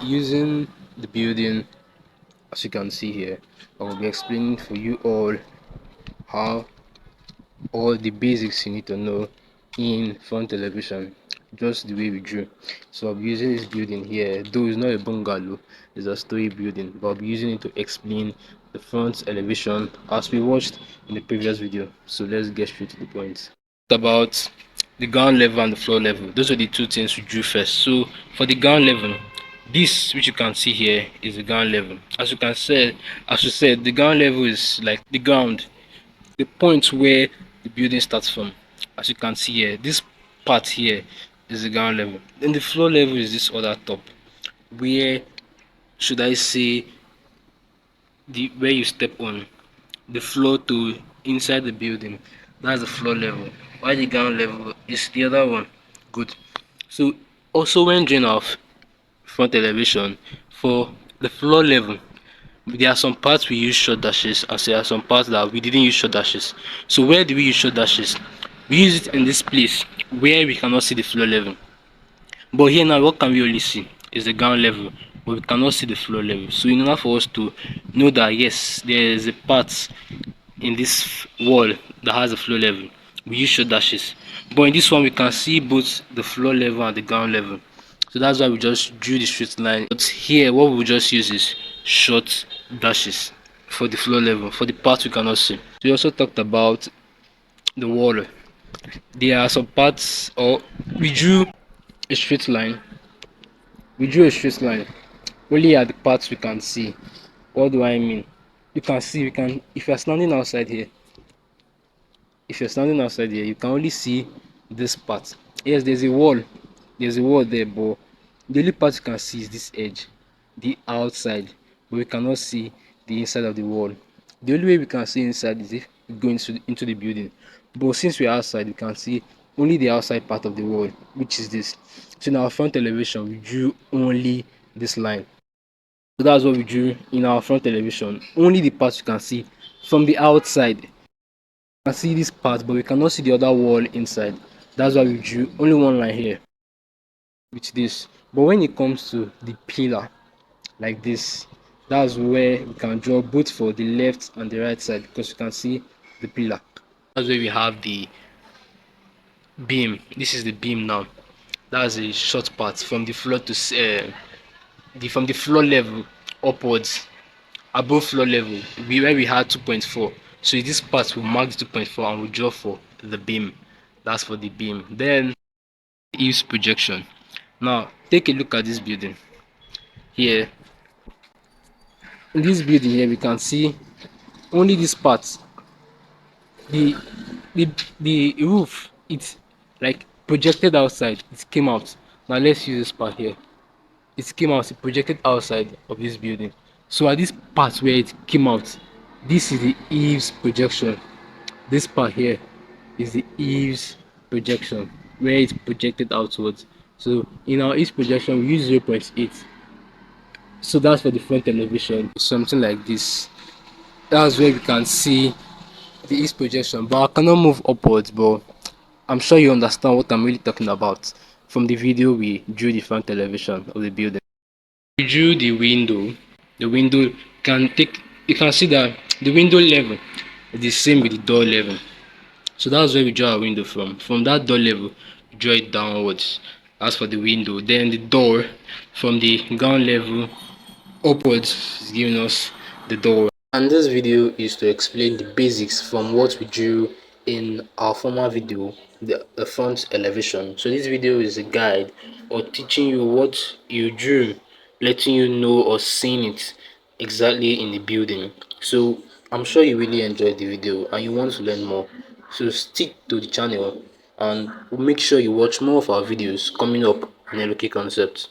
using the building, as you can see here, I will be explaining for you how all the basics you need to know in front elevation, just the way we drew. So I'll be using this building here, though it's not a bungalow, it's a story building, but I'll be using it to explain the front elevation as we watched in the previous video. So let's get straight to the point. About the ground level and the floor level, those are the two things we drew first. So for the ground level, this which you can see here is the ground level. As you said, the ground level is like the ground, the point where the building starts from. As you can see here, this part here is the ground level. Then the floor level is this other top, where should I say, the where you step on the floor to inside the building. That's the floor level, while the ground level is the other one. Good. So also when drawing our front elevation, for the floor level, there are some parts we use short dashes and there are some parts that we didn't use short dashes. So where do we use short dashes? We use it in this place where we cannot see the floor level. But here now, what can we only see is the ground level, but we cannot see the floor level. So in order for us to know that yes, there is a part in this wall that has a floor level, we use short dashes. But in this one, we can see both the floor level and the ground level. So that's why we just drew the straight line. But here, what we just use is short dashes for the floor level, for the part we cannot see. So we also talked about the wall. There are some parts, or we drew a straight line. We drew a straight line only at the parts we can see. What do I mean? You can see, if you're standing outside here, you can only see this part. Yes, there's a wall there, but the only part you can see is this edge, the outside, but we cannot see the inside of the wall. The only way we can see inside is if we go into the building, but since we're outside, we can see only the outside part of the wall, which is this. So in our front elevation, we drew only this line. So that's what we drew in our front elevation, only the part you can see from the outside. Can see this part, but we cannot see the other wall inside. That's why we drew only one line here with this. But when it comes to the pillar, like this, that's where we can draw both for the left and the right side, because you can see the pillar. That's where we have the beam. This is the beam now. That's a short part from the floor to from the floor level upwards, above floor level, where we had 2.4. So this part will mark 2.4 and we'll draw for the beam. That's for the beam. Then eaves projection. Now take a look at this building here. In this building here, we can see only this part. The the roof, it's like projected outside. It came out. Now let's use this part here. It came out, it projected outside of this building. So at this part where it came out, this is the eaves projection. This part here is the eaves projection, where it's projected outwards. So in our eaves projection, we use 0.8. So that's for the front elevation, something like this. That's where we can see the eaves projection, but I cannot move upwards, but I'm sure you understand what I'm really talking about. From the video, we drew the front elevation of the building. We drew the window. The window can take, you can see that the window level is the same with the door level. So that's where we draw our window from. From that door level, we draw it downwards. As for the window, then the door from the ground level upwards is giving us the door. And this video is to explain the basics from what we drew in our former video, the front elevation. So this video is a guide or teaching you what you drew, letting you know or seeing it exactly in the building. So I'm sure you really enjoyed the video and you want to learn more. So stick to the channel and make sure you watch more of our videos coming up on LOK Concept.